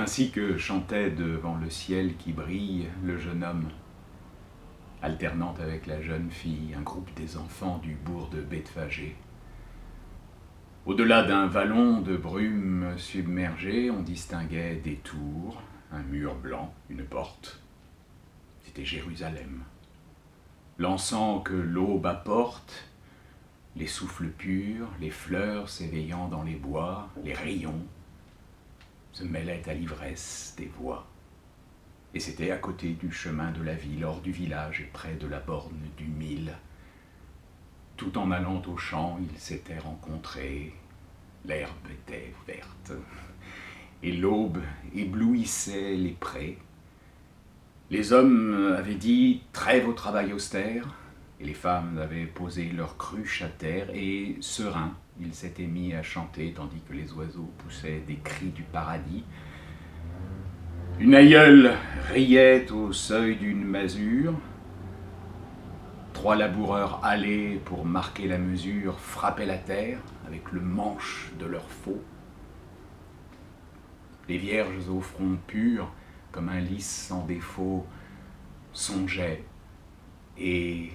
ainsi que chantait devant le ciel qui brille le jeune homme, alternant avec la jeune fille un groupe des enfants du bourg de Bethphagée. Au-delà d'un vallon de brume submergée, on distinguait des tours, un mur blanc, une porte. C'était Jérusalem. L'encens que l'aube apporte, les souffles purs, les fleurs s'éveillant dans les bois, les rayons, se mêlaient à l'ivresse des voix. Et c'était à côté du chemin de la ville, hors du village et près de la borne du mille. Tout en allant au champ, ils s'étaient rencontrés. L'herbe était verte, et l'aube éblouissait les prés. Les hommes avaient dit « trêve au travail austère », et les femmes avaient posé leurs cruches à terre, et sereins, ils s'étaient mis à chanter, tandis que les oiseaux poussaient des cris du paradis. Une aïeule riait au seuil d'une masure. 3 laboureurs allés pour marquer la mesure frappaient la terre avec le manche de leur faux. Les vierges au front pur, comme un lys sans défaut, songeaient, et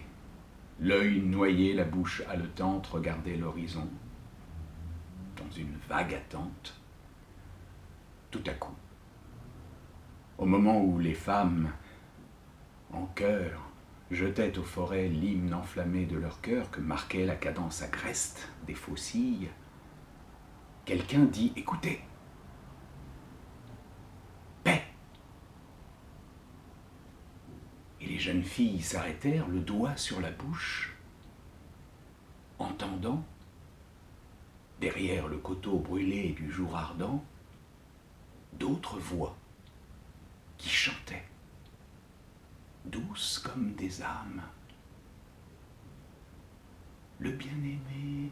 l'œil noyé, la bouche haletante, regardait l'horizon, dans une vague attente. Tout à coup, au moment où les femmes, en chœur, jetaient aux forêts l'hymne enflammé de leur cœur que marquait la cadence agreste des faucilles, quelqu'un dit « Écoutez, paix !» Et les jeunes filles s'arrêtèrent, le doigt sur la bouche, entendant, derrière le coteau brûlé du jour ardent, d'autres voix qui chantaient, douces comme des âmes. Le bien-aimé,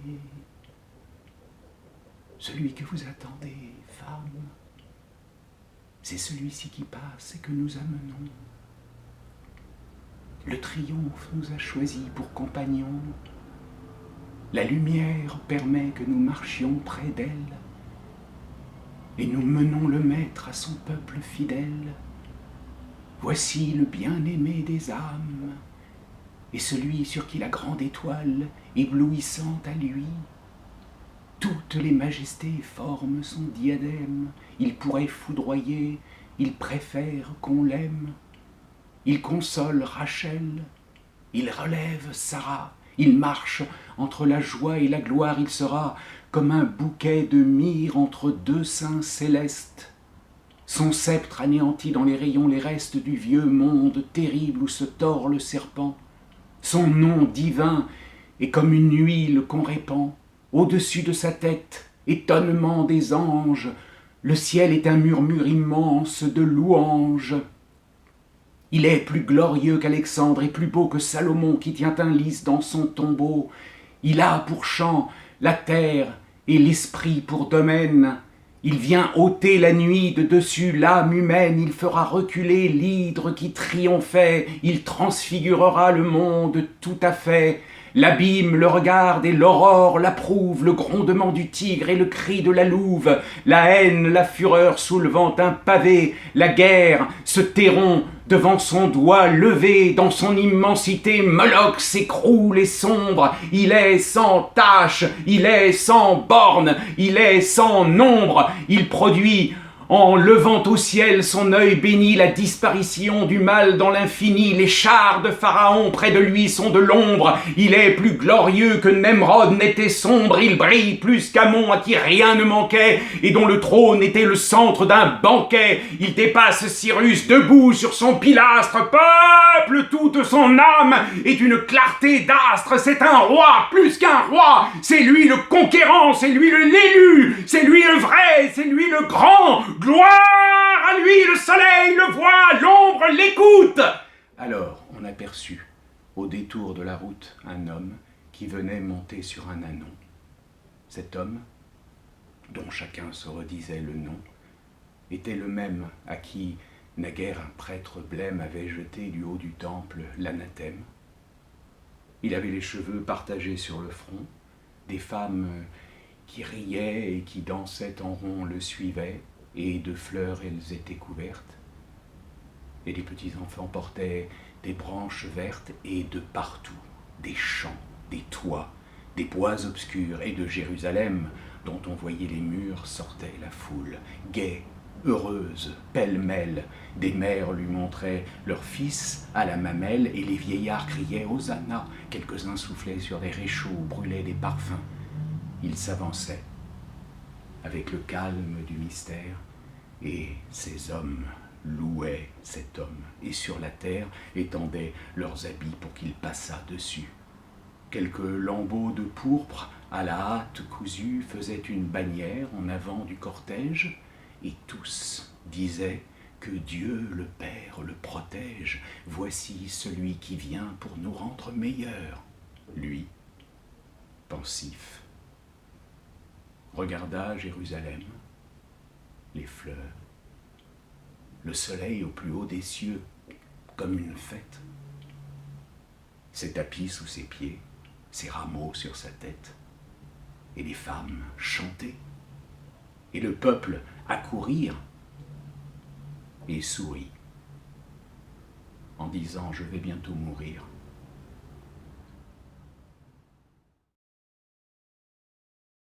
celui que vous attendez, femme, c'est celui-ci qui passe et que nous amenons. Le triomphe nous a choisis pour compagnons. La lumière permet que nous marchions près d'elle, et nous menons le maître à son peuple fidèle. Voici le bien-aimé des âmes, et celui sur qui la grande étoile, éblouissante à lui, toutes les majestés forment son diadème. Il pourrait foudroyer, il préfère qu'on l'aime. Il console Rachel, il relève Sarah, il marche entre la joie et la gloire, il sera comme un bouquet de myrrhe entre 2 seins célestes. Son sceptre anéantit dans les rayons les restes du vieux monde terrible où se tord le serpent. Son nom divin est comme une huile qu'on répand. Au-dessus de sa tête, étonnement des anges, le ciel est un murmure immense de louanges. Il est plus glorieux qu'Alexandre et plus beau que Salomon qui tient un lys dans son tombeau. Il a pour chant la terre et l'esprit pour domaine. Il vient ôter la nuit de dessus l'âme humaine, il fera reculer l'hydre qui triomphait, il transfigurera le monde tout à fait. L'abîme le regarde et l'aurore l'approuve, le grondement du tigre et le cri de la louve, la haine, la fureur soulevant un pavé, la guerre se tairont devant son doigt levé, dans son immensité Moloch s'écroule et sombre, il est sans tache, il est sans borne, il est sans nombre, il produit en levant au ciel son œil béni la disparition du mal dans l'infini. Les chars de Pharaon près de lui sont de l'ombre. Il est plus glorieux que Nemrod n'était sombre. Il brille plus qu'Amon à qui rien ne manquait et dont le trône était le centre d'un banquet. Il dépasse Cyrus debout sur son pilastre. Peuple, toute son âme est une clarté d'astre. C'est un roi plus qu'un roi. C'est lui le conquérant, c'est lui l'élu, c'est lui le vrai, c'est lui le grand. Gloire à lui, le soleil le voit, l'ombre l'écoute. Alors on aperçut, au détour de la route, un homme qui venait monter sur un ânon. Cet homme, dont chacun se redisait le nom, était le même à qui naguère un prêtre blême avait jeté du haut du temple l'anathème. Il avait les cheveux partagés sur le front, des femmes qui riaient et qui dansaient en rond le suivaient, et de fleurs elles étaient couvertes, et les petits enfants portaient des branches vertes, et de partout, des champs, des toits, des bois obscurs, et de Jérusalem, dont on voyait les murs, sortait la foule, gaie, heureuse, pêle-mêle. Des mères lui montraient leurs fils à la mamelle, et les vieillards criaient « Hosanna !» Quelques-uns soufflaient sur des réchauds, brûlaient des parfums. Ils s'avançaient avec le calme du mystère, et ces hommes louaient cet homme, et sur la terre étendaient leurs habits pour qu'il passât dessus. Quelques lambeaux de pourpre à la hâte cousue faisaient une bannière en avant du cortège, et tous disaient que Dieu le Père le protège. Voici celui qui vient pour nous rendre meilleurs. Lui, pensif, regarda Jérusalem, les fleurs, le soleil au plus haut des cieux, comme une fête, ses tapis sous ses pieds, ses rameaux sur sa tête, et les femmes chanter, et le peuple accourir, et sourit, en disant « Je vais bientôt mourir ».